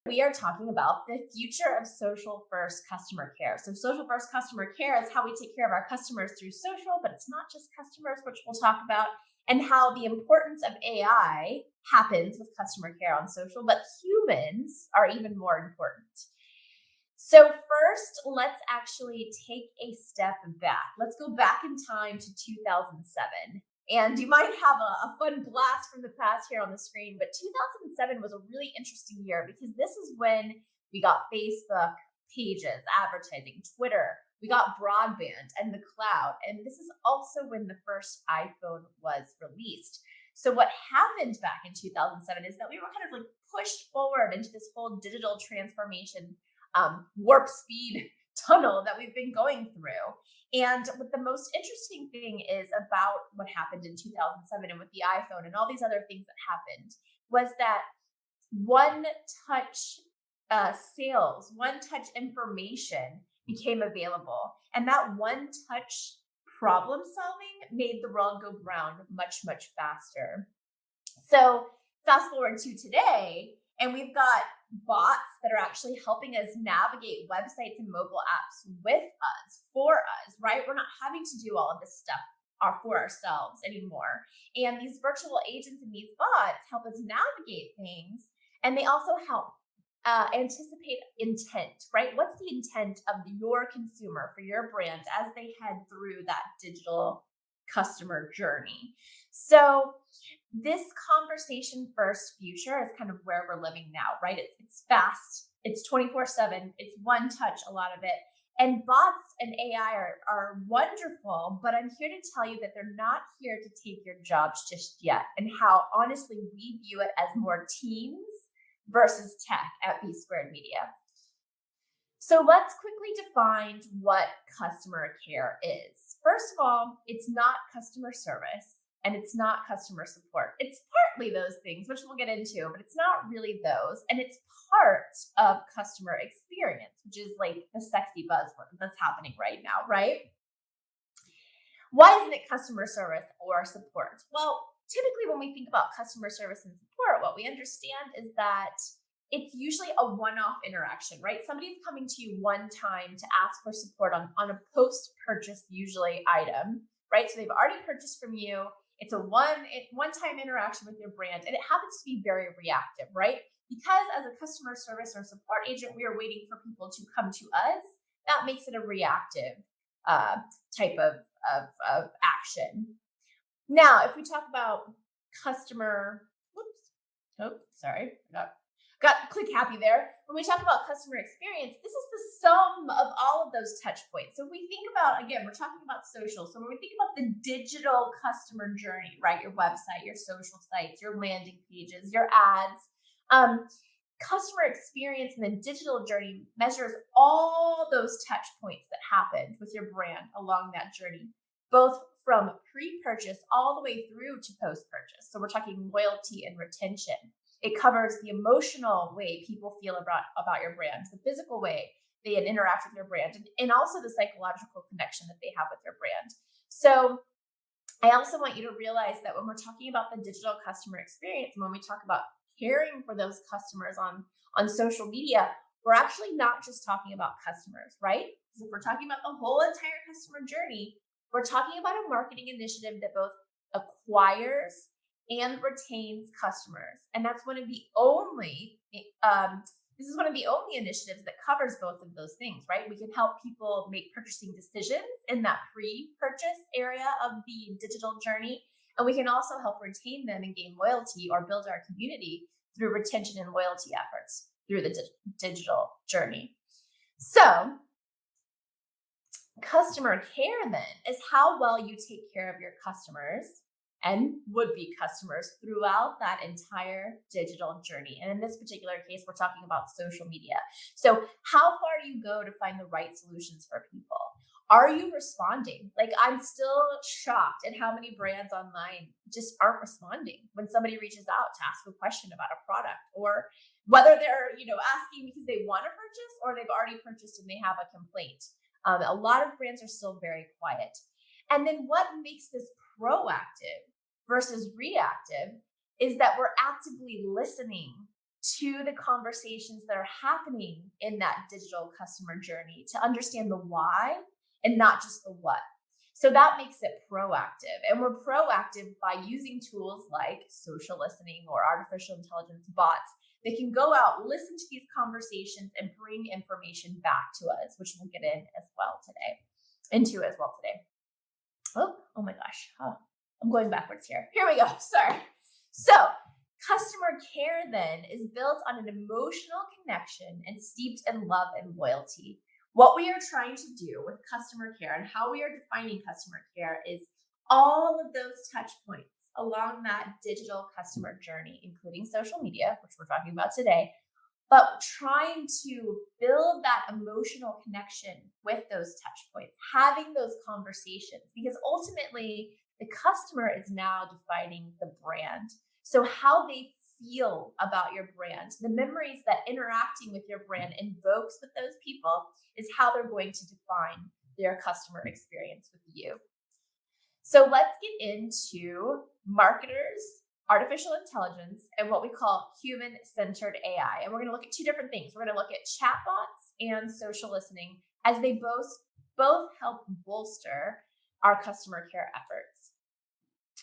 We are talking about the future of social first customer care. So, social first customer care is how we take care of our customers through social, but it's not just customers, which we'll talk about, and how the importance of AI happens with customer care on social, but humans are even more important. So, first, let's actually take a step back. Let's go back in time to 2007. And you might have a fun blast from the past here on the screen, but 2007 was a really interesting year because this is when we got Facebook pages, advertising, Twitter, we got broadband and the cloud. And this is also when the first iPhone was released. So, what happened back in 2007 is that we were kind of like pushed forward into this whole digital transformation warp speed tunnel that we've been going through. And what the most interesting thing is about what happened in 2007 and with the iPhone and all these other things that happened was that one touch sales, one touch information became available. And that one touch problem solving made the world go round much, much faster. So fast forward to today, and we've got bots that are actually helping us navigate websites and mobile apps with us, for us, right? We're not having to do all of this stuff for ourselves anymore. And these virtual agents and these bots help us navigate things, and they also help anticipate intent, right? What's the intent of your consumer for your brand as they head through that digital customer journey? So, this conversation first future is kind of where we're living now, right? It's fast, it's 24/7, it's one touch, a lot of it. And bots and AI are wonderful, but I'm here to tell you that they're not here to take your jobs just yet, and how honestly we view it as more teams versus tech at B Squared Media. So let's quickly define what customer care is. First of all, it's not customer service and it's not customer support. It's partly those things, which we'll get into, but it's not really those. And it's part of customer experience, which is like the sexy buzzword that's happening right now, right? Why isn't it customer service or support? Well, typically when we think about customer service and support, what we understand is that it's usually a one-off interaction, right? Somebody's coming to you one time to ask for support on a post-purchase usually item, right? So they've already purchased from you. It's a one-time interaction with your brand, and it happens to be very reactive, right? Because as a customer service or support agent, we are waiting for people to come to us. That makes it a reactive type of action. Now, if we talk about customer, whoops, oh, sorry, got click happy there. When we talk about customer experience, this is the sum of all of those touch points. So if we think about, again, we're talking about social. So when we think about the digital customer journey, right? Your website, your social sites, your landing pages, your ads, customer experience and the digital journey measures all those touch points that happened with your brand along that journey, both from pre-purchase all the way through to post-purchase. So we're talking loyalty and retention. It covers the emotional way people feel about your brand, the physical way they interact with your brand, and also the psychological connection that they have with your brand. So I also want you to realize that when we're talking about the digital customer experience, and when we talk about caring for those customers on social media, we're actually not just talking about customers, right? Because if we're talking about the whole entire customer journey, we're talking about a marketing initiative that both acquires and retains customers. And that's one of the only, this is one of the only initiatives that covers both of those things, right? We can help people make purchasing decisions in that pre-purchase area of the digital journey. And we can also help retain them and gain loyalty or build our community through retention and loyalty efforts through the digital journey. So customer care then is how well you take care of your customers and would-be customers throughout that entire digital journey. And in this particular case, we're talking about social media. So how far do you go to find the right solutions for people? Are you responding? Like, I'm still shocked at how many brands online just aren't responding when somebody reaches out to ask a question about a product, or whether they're, asking because they want to purchase or they've already purchased and they have a complaint. A lot of brands are still very quiet. And then what makes this proactive versus reactive is that we're actively listening to the conversations that are happening in that digital customer journey to understand the why and not just the what. So that makes it proactive. And we're proactive by using tools like social listening or artificial intelligence bots that can go out, listen to these conversations, and bring information back to us, which we'll get into as well today. Oh my gosh. Oh, I'm going backwards here. Here we go. Sorry. So customer care then is built on an emotional connection and steeped in love and loyalty. What we are trying to do with customer care and how we are defining customer care is all of those touch points along that digital customer journey, including social media, which we're talking about today, but trying to build that emotional connection with those touch points, having those conversations, because ultimately the customer is now defining the brand. So how they feel about your brand, the memories that interacting with your brand invokes with those people is how they're going to define their customer experience with you. So let's get into marketers, artificial intelligence, and what we call human-centered AI. And we're going to look at two different things. We're going to look at chatbots and social listening as they both help bolster our customer care efforts.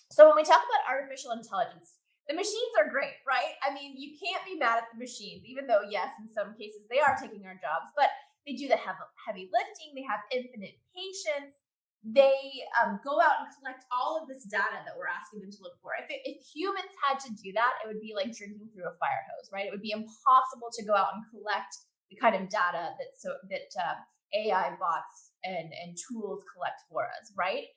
So when we talk about artificial intelligence, the machines are great, right? I mean, you can't be mad at the machines, even though, yes, in some cases they are taking our jobs, but they do the heavy lifting. They have infinite patience. They go out and collect all of this data that we're asking them to look for. If humans had to do that, it would be like drinking through a fire hose, right? It would be impossible to go out and collect the kind of data that AI bots and tools collect for us, right?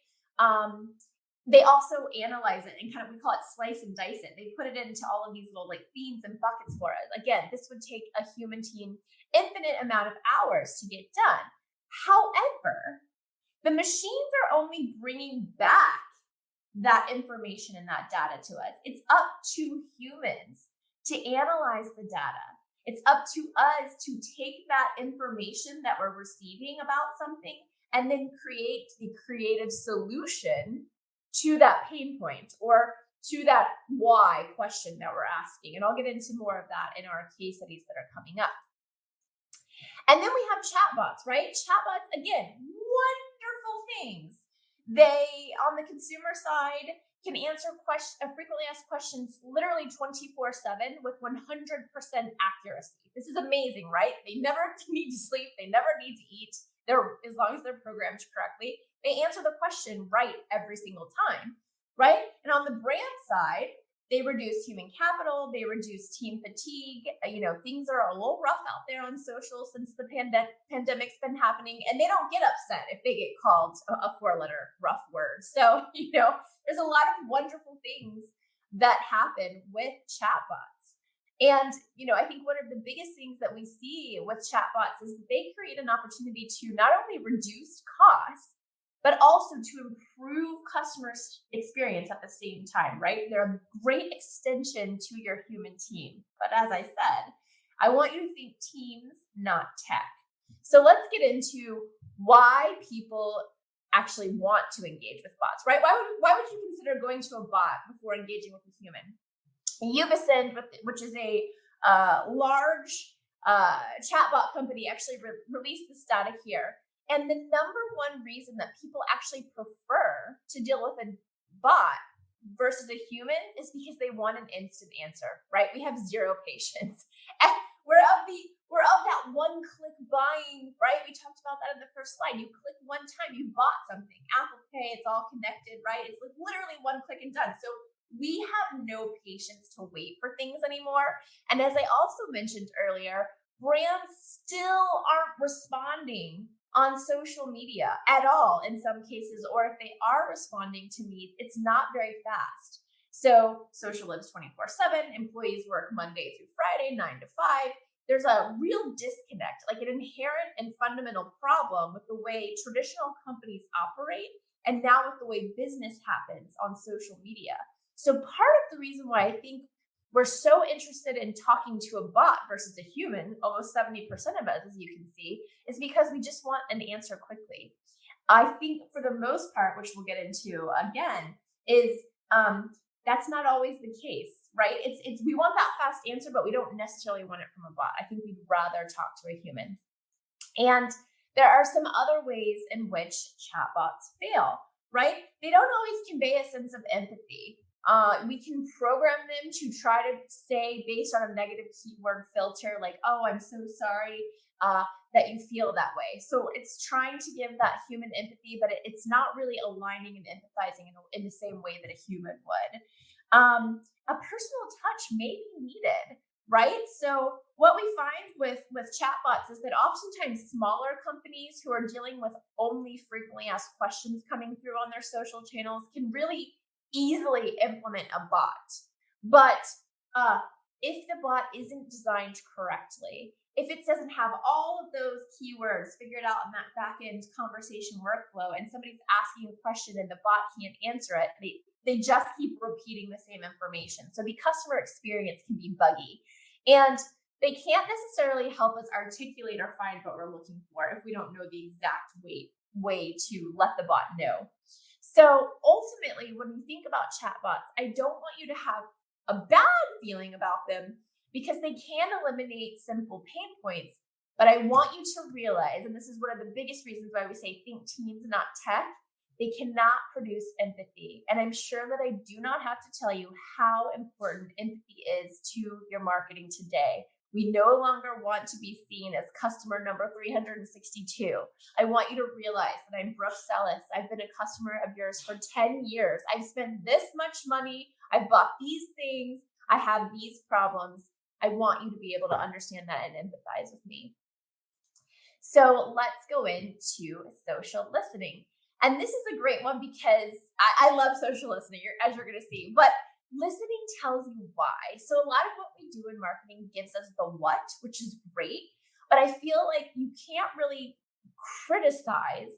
They also analyze it and we call it slice and dice it. They put it into all of these little like themes and buckets for us. Again, this would take a human team infinite amount of hours to get done. However, the machines are only bringing back that information and that data to us. It's up to humans to analyze the data. It's up to us to take that information that we're receiving about something and then create the creative solution to that pain point or to that why question that we're asking. And I'll get into more of that in our case studies that are coming up. And then we have chatbots, right? Chatbots, again, wonderful things. They, on the consumer side, can answer frequently asked questions literally 24/7 with 100% accuracy. This is amazing, right? They never need to sleep. They never need to eat. As long as they're programmed correctly, they answer the question right every single time, right? And on the brand side, they reduce human capital, they reduce team fatigue. Things are a little rough out there on social since the pandemic's been happening, and they don't get upset if they get called a 4-letter rough word. So, there's a lot of wonderful things that happen with chatbots. And, I think one of the biggest things that we see with chatbots is that they create an opportunity to not only reduce costs, but also to improve customer experience at the same time, right? They're a great extension to your human team. But as I said, I want you to think teams, not tech. So let's get into why people actually want to engage with bots, right? Why would you consider going to a bot before engaging with a human? Ubisoft, which is a large chatbot company, actually released this data here. And the number one reason that people actually prefer to deal with a bot versus a human is because they want an instant answer, right? We have zero patience. And we're of that one-click buying, right? We talked about that in the first slide. You click one time, you bought something. Apple Pay, it's all connected, right? It's like literally one click and done. So we have no patience to wait for things anymore. And as I also mentioned earlier, brands still aren't responding on social media at all in some cases, or if they are responding to needs, it's not very fast. So social lives 24/7, employees work Monday through Friday, 9 to 5. There's a real disconnect, like an inherent and fundamental problem with the way traditional companies operate and now with the way business happens on social media. So part of the reason why I think we're so interested in talking to a bot versus a human, almost 70% of us, as you can see, is because we just want an answer quickly. I think for the most part, which we'll get into again, is That's not always the case, right? It's we want that fast answer, but we don't necessarily want it from a bot. I think we'd rather talk to a human. And there are some other ways in which chatbots fail, right? They don't always convey a sense of empathy. We can program them to try to say, based on a negative keyword filter, like, oh, I'm so sorry that you feel that way. So it's trying to give that human empathy, but it's not really aligning and empathizing in the same way that a human would. A personal touch may be needed, right? So what we find with chatbots is that oftentimes smaller companies who are dealing with only frequently asked questions coming through on their social channels can really easily implement a bot. But if the bot isn't designed correctly, if it doesn't have all of those keywords figured out in that back end conversation workflow, and somebody's asking a question and the bot can't answer it, they just keep repeating the same information. So the customer experience can be buggy. And they can't necessarily help us articulate or find what we're looking for if we don't know the exact way to let the bot know. So ultimately, when we think about chatbots, I don't want you to have a bad feeling about them because they can eliminate simple pain points. But I want you to realize, and this is one of the biggest reasons why we say think teams, not tech, they cannot produce empathy. And I'm sure that I do not have to tell you how important empathy is to your marketing today. We no longer want to be seen as customer number 362. I want you to realize that I'm Brooke Sellas. I've been a customer of yours for 10 years. I've spent this much money. I've bought these things. I have these problems. I want you to be able to understand that and empathize with me. So let's go into social listening. And this is a great one because I love social listening, as you're going to see. But listening tells you why. So a lot of what we do in marketing gives us the what, which is great. But I feel like you can't really criticize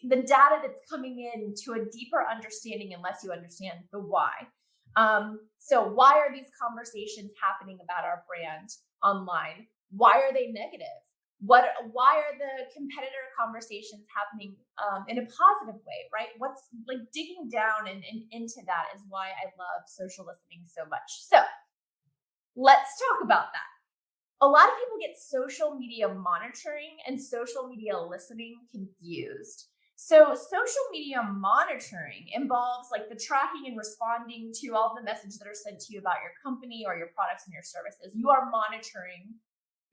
the data that's coming in to a deeper understanding unless you understand the why. So why are these conversations happening about our brand online? Why are they negative? Why are the competitor conversations happening in a positive way, right? What's like digging down and into that is why I love social listening so much. So let's talk about that. A lot of people get social media monitoring and social media listening confused. So social media monitoring involves like the tracking and responding to all the messages that are sent to you about your company or your products and your services. You are monitoring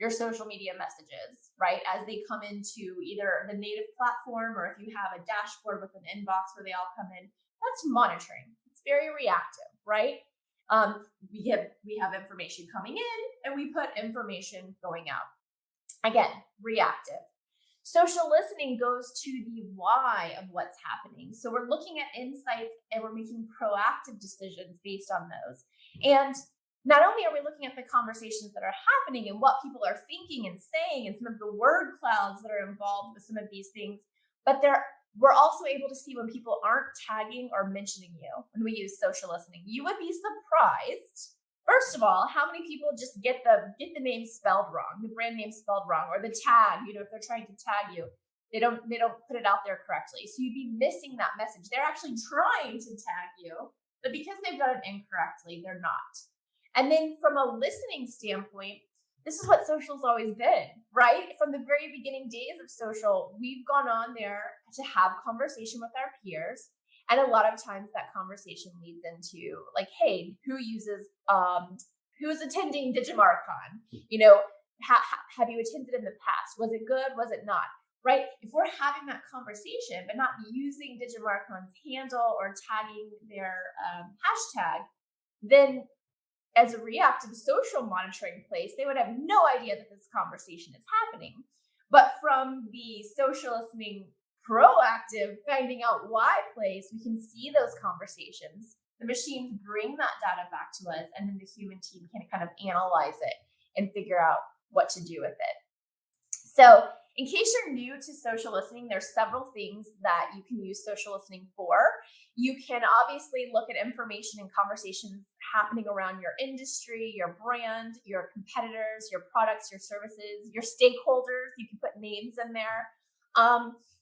your social media messages, right? As they come into either the native platform or if you have a dashboard with an inbox where they all come in, that's monitoring. It's very reactive, right? We have information coming in and we put information going out. Again, reactive. Social listening goes to the why of what's happening. So we're looking at insights and we're making proactive decisions based on those. And not only are we looking at the conversations that are happening and what people are thinking and saying and some of the word clouds that are involved with some of these things, but we're also able to see when people aren't tagging or mentioning you when we use social listening. You would be surprised, first of all, how many people just get the name spelled wrong, the brand name spelled wrong, or the tag, if they're trying to tag you, they don't put it out there correctly. So you'd be missing that message. They're actually trying to tag you, but because they've done it incorrectly, they're not. And then from a listening standpoint, this is what social's always been, right? From the very beginning days of social, we've gone on there to have conversation with our peers. And a lot of times that conversation leads into like, hey, who's attending DigimarCon? Have you attended in the past? Was it good? Was it not? Right? If we're having that conversation, but not using DigimarCon's handle or tagging their hashtag, then as a reactive social monitoring place, they would have no idea that this conversation is happening. But from the social listening proactive finding out why place, we can see those conversations. The machines bring that data back to us, and then the human team can kind of analyze it and figure out what to do with it. So in case you're new to social listening, there's several things that you can use social listening for. You can obviously look at information and conversations happening around your industry, your brand, your competitors, your products, your services, your stakeholders. You can put names in there.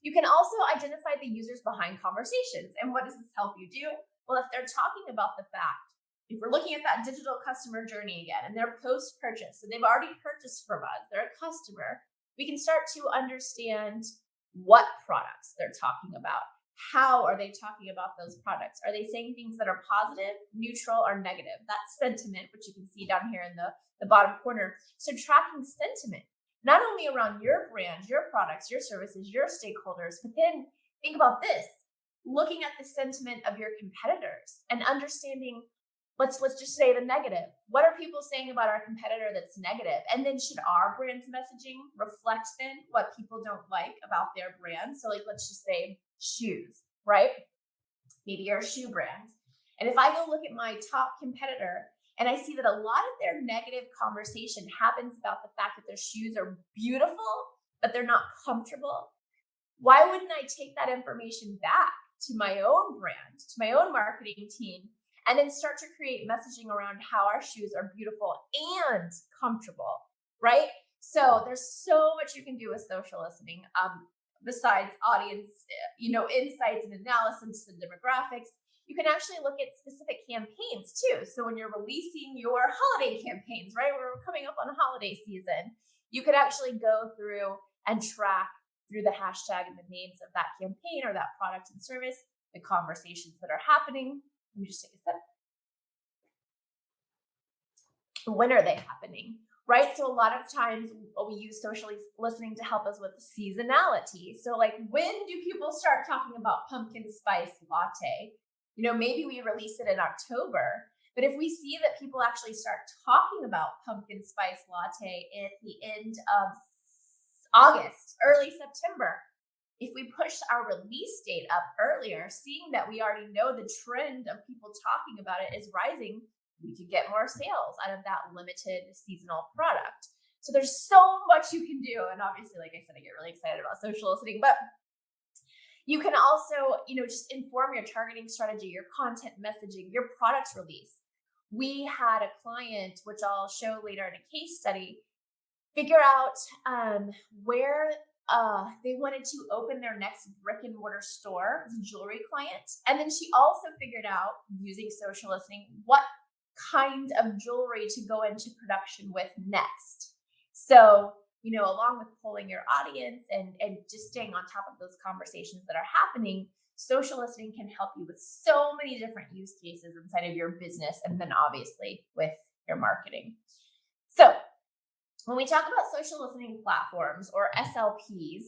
You can also identify the users behind conversations. And what does this help you do? Well, if they're talking about the fact, if we're looking at that digital customer journey again and they're post-purchase, so they've already purchased from us, they're a customer, we can start to understand what products they're talking about. How are they talking about those products? Are they saying things that are positive, neutral, or negative? That's sentiment, which you can see down here in the bottom corner. So tracking sentiment, not only around your brand, your products, your services, your stakeholders, but then think about this, looking at the sentiment of your competitors and understanding, let's just say the negative. What are people saying about our competitor that's negative? And then should our brand's messaging reflect then what people don't like about their brand? So like, let's just say shoes, right? Maybe you're a shoe brand. And if I go look at my top competitor and I see that a lot of their negative conversation happens about the fact that their shoes are beautiful, but they're not comfortable, why wouldn't I take that information back to my own brand, to my own marketing team, and then start to create messaging around how our shoes are beautiful and comfortable, right? So there's so much you can do with social listening. Besides audience, insights and analysis and demographics, you can actually look at specific campaigns too. So when you're releasing your holiday campaigns, right? We're coming up on a holiday season, you could actually go through and track through the hashtag and the names of that campaign or that product and service, the conversations that are happening. Let me just take a sip. When are they happening, right? So a lot of times we use social listening to help us with seasonality. So like, when do people start talking about pumpkin spice latte? Maybe we release it in October, but if we see that people actually start talking about pumpkin spice latte at the end of August, early September, if we push our release date up earlier, seeing that we already know the trend of people talking about it is rising, we could get more sales out of that limited seasonal product. So there's so much you can do. And obviously, like I said, I get really excited about social listening, but you can also, just inform your targeting strategy, your content messaging, your product release. We had a client, which I'll show later in a case study, figure out where they wanted to open their next brick and mortar store as a jewelry client. And then she also figured out, using social listening, what kind of jewelry to go into production with next. So, along with polling your audience and just staying on top of those conversations that are happening, social listening can help you with so many different use cases inside of your business and then obviously with your marketing. So when we talk about social listening platforms or SLPs,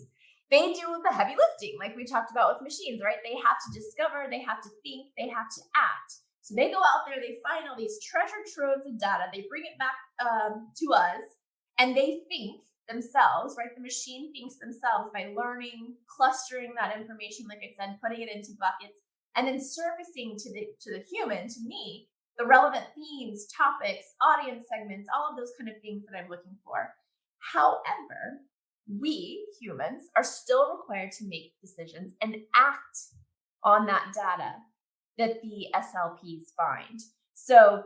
they do the heavy lifting, like we talked about with machines, right? They have to discover, they have to think, they have to act. So they go out there, they find all these treasure troves of data, they bring it back to us, and they think themselves, right? The machine thinks themselves by learning, clustering that information, like I said, putting it into buckets, and then surfacing to the human, to me, the relevant themes, topics, audience segments, all of those kind of things that I'm looking for. However, we humans are still required to make decisions and act on that data that the SLPs find. So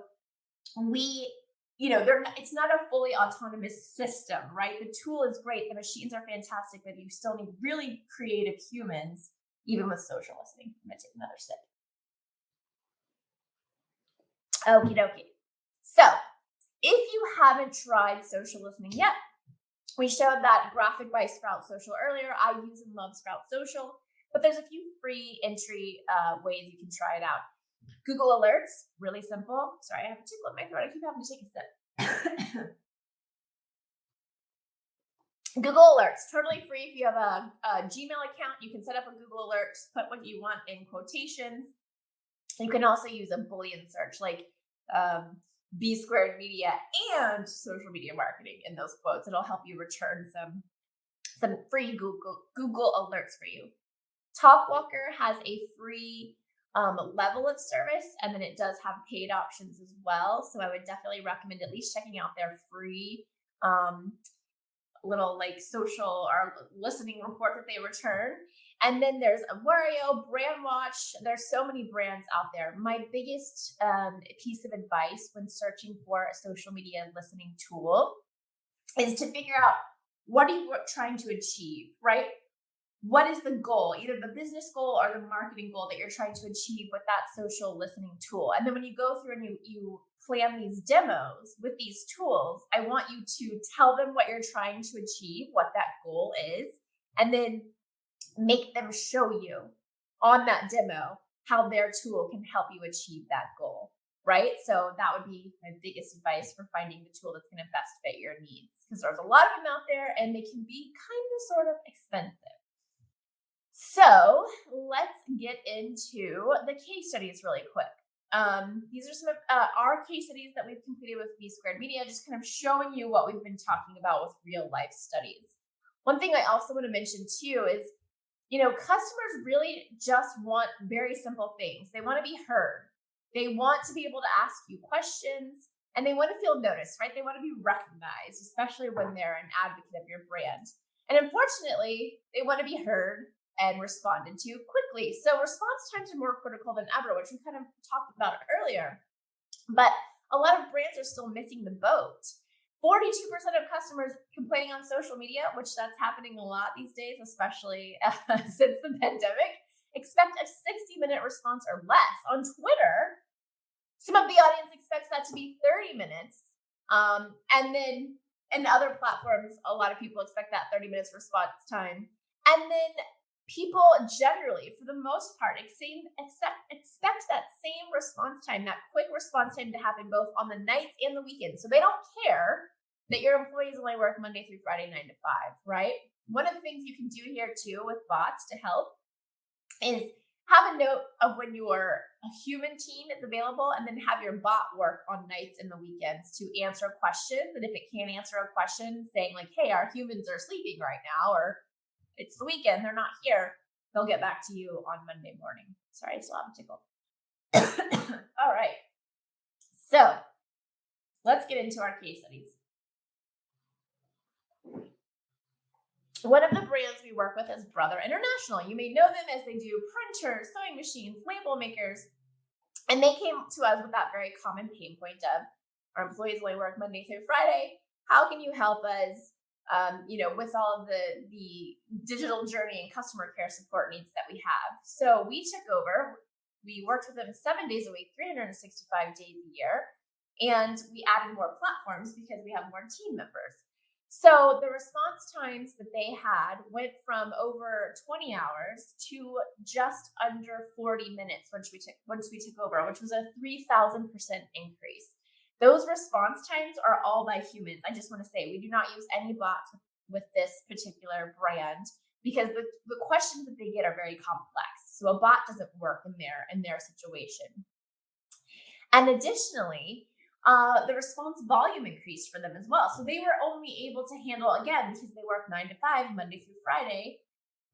it's not a fully autonomous system, right? The tool is great. The machines are fantastic, but you still need really creative humans, even with social listening. I'm going to take another sip. Okie dokie. So if you haven't tried social listening yet, we showed that graphic by Sprout Social earlier. I use and love Sprout Social, but there's a few free entry ways you can try it out. Google Alerts, really simple. Sorry, I have a tickle in my throat. I keep having to take a sip. Google Alerts, totally free. If you have a Gmail account, you can set up a Google Alerts, put what you want in quotations. You can also use a Boolean search like B squared media and social media marketing in those quotes. It'll help you return some free Google Alerts for you. TalkWalker has a free level of service, and then it does have paid options as well. So I would definitely recommend at least checking out their free little like social or listening report that they return. And then there's Wario, Brandwatch. There's so many brands out there. My biggest piece of advice when searching for a social media listening tool is to figure out, what are you trying to achieve, right? what is the goal, either the business goal or the marketing goal that you're trying to achieve with that social listening tool. And then when you go through and you plan these demos with these tools, I want you to tell them what you're trying to achieve, what that goal is, and then make them show you on that demo how their tool can help you achieve that goal, right? So that would be my biggest advice for finding the tool that's going to best fit your needs, because there's a lot of them out there and they can be kind of sort of expensive. So let's get into the case studies really quick. These are some of our case studies that we've completed with B Squared Media, just kind of showing you what we've been talking about with real life studies. One thing I also want to mention too is, customers really just want very simple things. They want to be heard. They want to be able to ask you questions, and they want to feel noticed, right? They want to be recognized, especially when they're an advocate of your brand. And unfortunately, they want to be heard and responded to quickly. So response times are more critical than ever, which we kind of talked about earlier. But a lot of brands are still missing the boat. 42% of customers complaining on social media, which that's happening a lot these days, especially since the pandemic, expect a 60-minute response or less. On Twitter, some of the audience expects that to be 30 minutes. And then in other platforms, a lot of people expect that 30 minutes response time. And then people generally, for the most part, expect that same response time, that quick response time, to happen both on the nights and the weekends. So they don't care that your employees only work Monday through Friday, 9 to 5, right? One of the things you can do here too with bots to help is have a note of when your human team is available, and then have your bot work on nights and the weekends to answer questions. And if it can't answer a question, saying like, hey, our humans are sleeping right now, or it's the weekend, they're not here, they'll get back to you on Monday morning. Sorry, I still have a tickle. All right. So let's get into our case studies. One of the brands we work with is Brother International. You may know them as they do printers, sewing machines, label makers. And they came to us with that very common pain point of, our employees only work Monday through Friday. How can you help us with all of the digital journey and customer care support needs that we have? So we took over. We worked with them 7 days a week, 365 days a year, and we added more platforms because we have more team members. So the response times that they had went from over 20 hours to just under 40 minutes once we took over, which was a 3,000% increase. Those response times are all by humans. I just want to say, we do not use any bots with this particular brand, because the questions that they get are very complex. So a bot doesn't work in their situation. And additionally, the response volume increased for them as well. So they were only able to handle, again, because they work 9 to 5, Monday through Friday,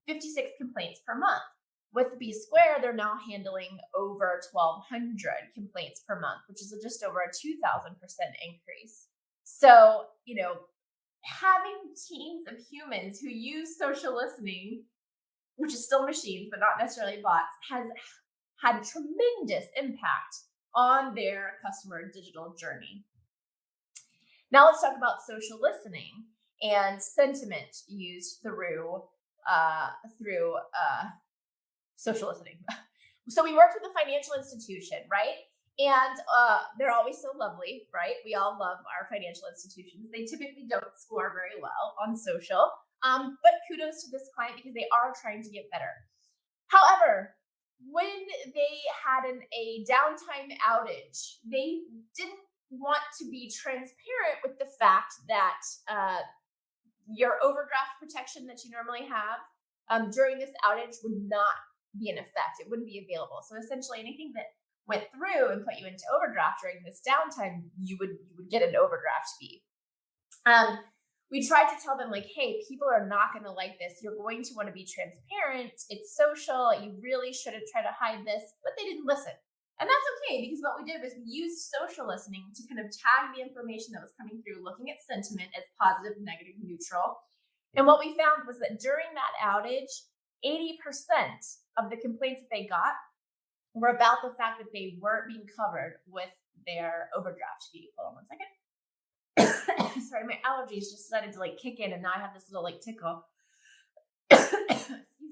56 complaints per month. With B Square, they're now handling over 1,200 complaints per month, which is just over a 2,000% increase. So, having teams of humans who use social listening, which is still machines, but not necessarily bots, has had tremendous impact on their customer digital journey. Now let's talk about social listening and sentiment used through social listening. So we worked with a financial institution, right? And they're always so lovely, right? We all love our financial institutions. They typically don't score very well on social, but kudos to this client because they are trying to get better. However, when they had a downtime outage, they didn't want to be transparent with the fact that your overdraft protection that you normally have during this outage would not be in effect. It wouldn't be available. So essentially anything that went through and put you into overdraft during this downtime, you would get an overdraft fee. We tried to tell them, like, hey, people are not going to like this. You're going to want to be transparent. It's social. You really shouldn't try to hide this. But they didn't listen. And that's okay, because what we did was we used social listening to kind of tag the information that was coming through, looking at sentiment as positive, negative, neutral. And what we found was that during that outage, 80% of the complaints that they got were about the fact that they weren't being covered with their overdraft fee. Hold on one second. Sorry, my allergies just decided to kick in, and now I have this little tickle. Excuse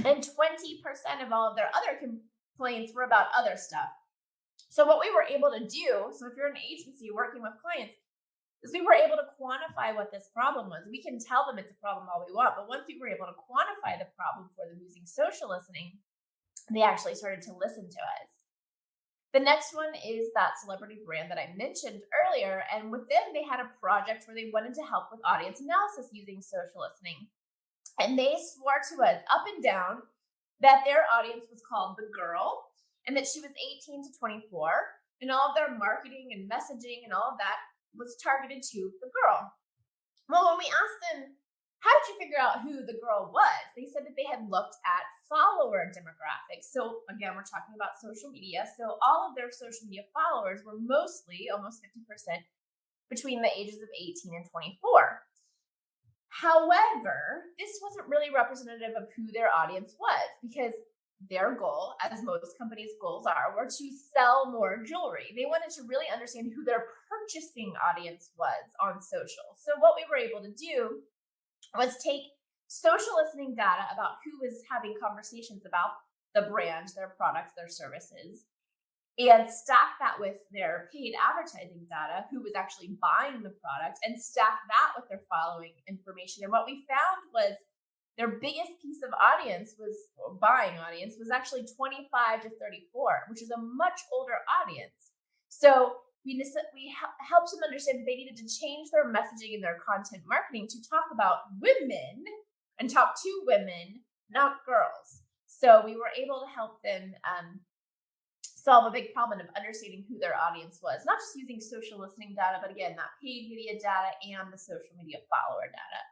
And 20% of all of their other complaints were about other stuff. So what we were able to do, so if you're an agency working with clients, is we were able to quantify what this problem was. We can tell them it's a problem all we want, but once we were able to quantify the problem for them using social listening, they actually started to listen to us. The next one is that celebrity brand that I mentioned earlier, and with them, they had a project where they wanted to help with audience analysis using social listening. And they swore to us up and down that their audience was called the girl and that she was 18 to 24, and all of their marketing and messaging and all of that was targeted to the girl. Well, when we asked them, how did you figure out who the girl was? They said that they had looked at follower demographics. So again, we're talking about social media. So all of their social media followers were mostly, almost 50%, between the ages of 18 and 24. However, this wasn't really representative of who their audience was, because their goal, as most companies' goals are, were to sell more jewelry. They wanted to really understand who their purchasing audience was on social. So what we were able to do was take social listening data about who was having conversations about the brand, their products, their services, and stack that with their paid advertising data, who was actually buying the product, and stack that with their following information. And what we found was their biggest piece of audience buying audience was actually 25 to 34, which is a much older audience. So we helped them understand that they needed to change their messaging and their content marketing to talk about women and talk to women, not girls. So we were able to help them solve a big problem of understanding who their audience was, not just using social listening data, but again, that paid media data and the social media follower data.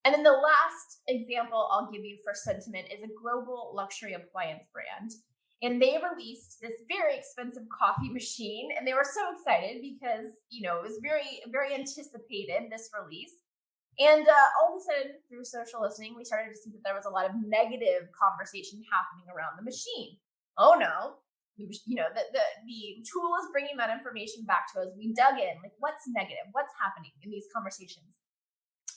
And then the last example I'll give you for sentiment is a global luxury appliance brand. And they released this very expensive coffee machine, and they were so excited because, it was very, very anticipated, this release. And all of a sudden, through social listening, we started to see that there was a lot of negative conversation happening around the machine. Oh no, the tool is bringing that information back to us. We dug in, like, what's negative? What's happening in these conversations?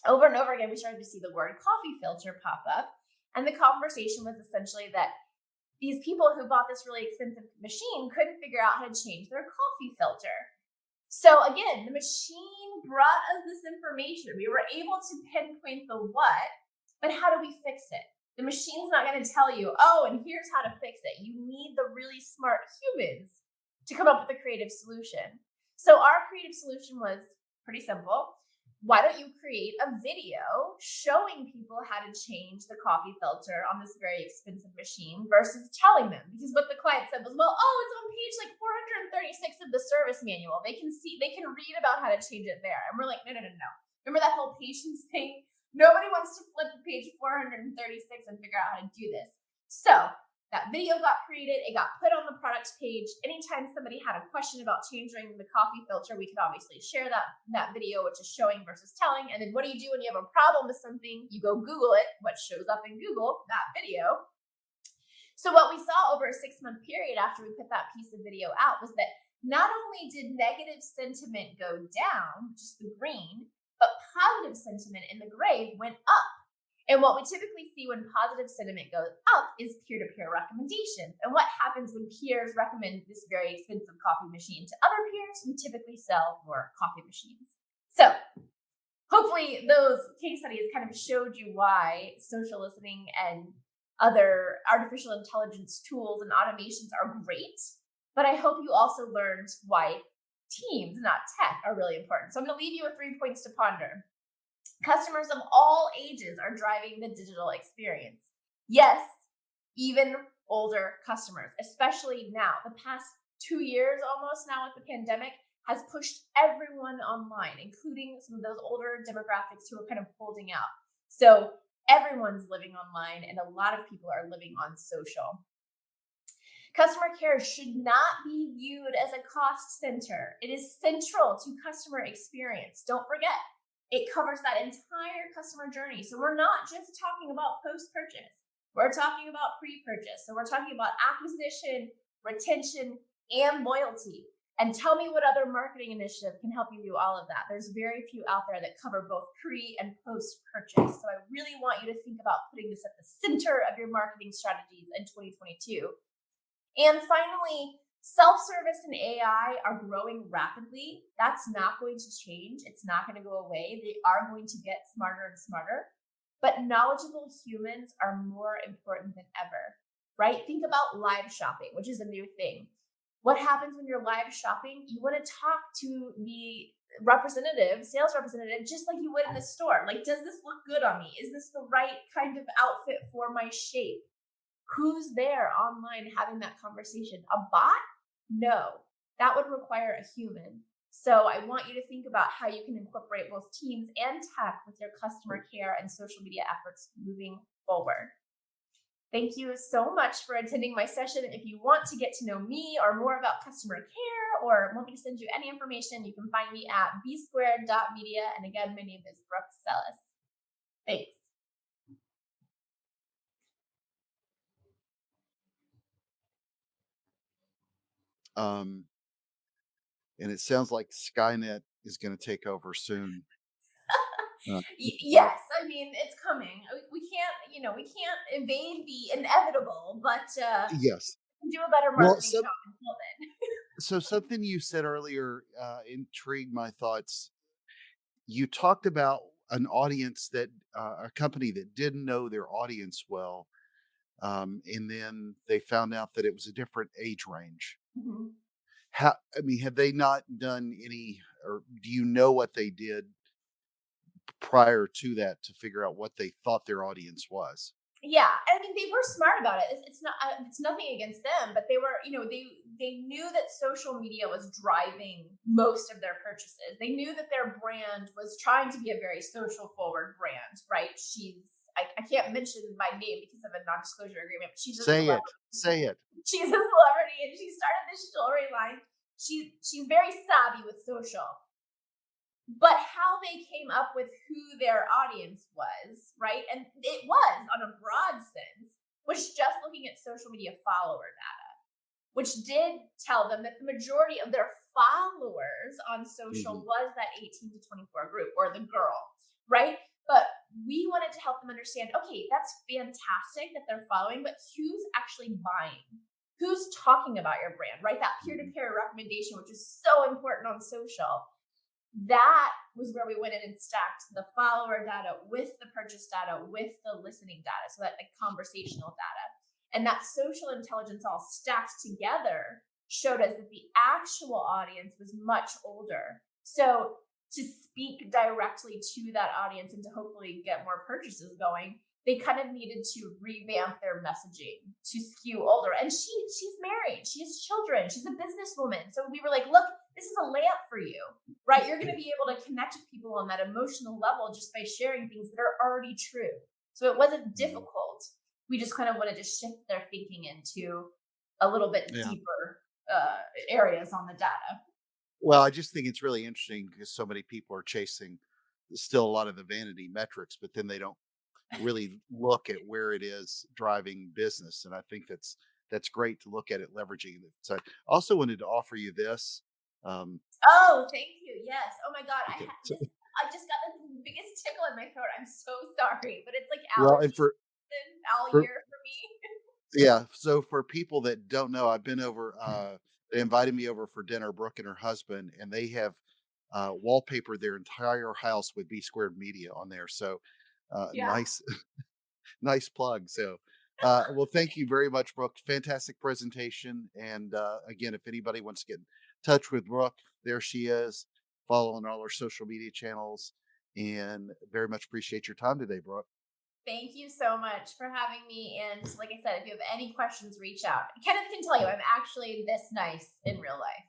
Over and over again, we started to see the word coffee filter pop up. And the conversation was essentially that these people who bought this really expensive machine couldn't figure out how to change their coffee filter. So again, the machine brought us this information. We were able to pinpoint the what, but how do we fix it? The machine's not going to tell you, oh, and here's how to fix it. You need the really smart humans to come up with a creative solution. So our creative solution was pretty simple. Why don't you create a video showing people how to change the coffee filter on this very expensive machine versus telling them? Because what the client said was, well, it's on page like 436 of the service manual. They can read about how to change it there. And we're like, no. Remember that whole patience thing? Nobody wants to flip to page 436 and figure out how to do this. So that video got created. It got put on the product page. Anytime somebody had a question about changing the coffee filter, we could obviously share that video, which is showing versus telling. And then what do you do when you have a problem with something? You go Google it. What shows up in Google? That video. So what we saw over a 6-month period after we put that piece of video out was that not only did negative sentiment go down, which is the green, but positive sentiment in the gray went up. And what we typically see when positive sentiment goes up is peer-to-peer recommendations. And what happens when peers recommend this very expensive coffee machine to other peers? We typically sell more coffee machines. So hopefully those case studies kind of showed you why social listening and other artificial intelligence tools and automations are great. But I hope you also learned why teams, not tech, are really important. So I'm going to leave you with 3 points to ponder. Customers of all ages are driving the digital experience. Yes, even older customers, especially now. The past 2 years almost now with the pandemic has pushed everyone online, including some of those older demographics who are kind of holding out. So everyone's living online, and a lot of people are living on social. Customer care should not be viewed as a cost center. It is central to customer experience. Don't forget, it covers that entire customer journey. So we're not just talking about post-purchase. We're talking about pre-purchase. So we're talking about acquisition, retention, and loyalty. And tell me what other marketing initiative can help you do all of that. There's very few out there that cover both pre and post purchase. So I really want you to think about putting this at the center of your marketing strategies in 2022. And finally, self-service and AI are growing rapidly. That's not going to change. It's not going to go away. They are going to get smarter and smarter. But knowledgeable humans are more important than ever, right? Think about live shopping, which is a new thing. What happens when you're live shopping? You want to talk to the sales representative, just like you would in the store. Like, does this look good on me? Is this the right kind of outfit for my shape? Who's there online having that conversation? A bot? No, that would require a human. So I want you to think about how you can incorporate both teams and tech with your customer care and social media efforts moving forward. Thank you so much for attending my session. If you want to get to know me or more about customer care or want me to send you any information, you can find me at bsquared.media. And again, my name is Brooke Sellas. Thanks. Um, and it sounds like Skynet is going to take over soon. But Yes, I mean it's coming. We can't, we can't evade the inevitable, but yes. do a better Well, marketing job until then. so something you said earlier intrigued my thoughts. You talked about an audience that a company that didn't know their audience well, and then they found out that it was a different age range. Mhm. How, I mean, have they not done any, or do you know what they did prior to that to figure out what they thought their audience was? Yeah, I mean they were smart about it. It's not it's nothing against them, but they were, they knew that social media was driving most of their purchases. They knew that their brand was trying to be a very social forward brand, right? I can't mention my name because of a non-disclosure agreement, but she's a Say it. celebrity. Say it. She's a celebrity and she started this jewelry line. She's very savvy with social, but how they came up with who their audience was, right? And it was on a broad sense, was just looking at social media follower data, which did tell them that the majority of their followers on social Mhm. was that 18 to 24 group or the girl, right? But we wanted to help them understand, okay, that's fantastic that they're following, but who's actually buying? Who's talking about your brand, right? That peer to Mhm. peer recommendation, which is so important on social. That was where we went in and stacked the follower data with the purchase data with the listening data, so that like conversational data, and that social intelligence all stacked together showed us that the actual audience was much older. So to speak directly to that audience and to hopefully get more purchases going, they kind of needed to revamp their messaging to skew older. And she's married, she has children, she's a businesswoman. So we were like, look, this is a layup for you, right? You're going to be able to connect with people on that emotional level just by sharing things that are already true. So it wasn't Mhm. difficult. We just kind of wanted to shift their thinking into a little bit Yeah. deeper areas on the data. Well, I just think it's really interesting because so many people are chasing still a lot of the vanity metrics, but then they don't really look at where it is driving business. And I think that's great to look at it leveraging it. So I also wanted to offer you this. Um, Oh, thank you. Yes. Oh my God. I okay. had this. I just got the biggest tickle in my throat. I'm so sorry, but it's like Well, allergy and season all for year for me. yeah, so for people that don't know, I've been over. They invited me over for dinner, Brooke and her husband, and they have wallpapered their entire house with B Squared Media on there. So Yeah. nice, nice plug. So, well, thank you very much, Brooke. Fantastic presentation. And again, if anybody wants to get in touch with Brooke, there she is. Follow on all our social media channels. And very much appreciate your time today, Brooke. Thank you so much for having me. And like I said, if you have any questions, reach out. Kenneth can tell you I'm actually this nice in real life.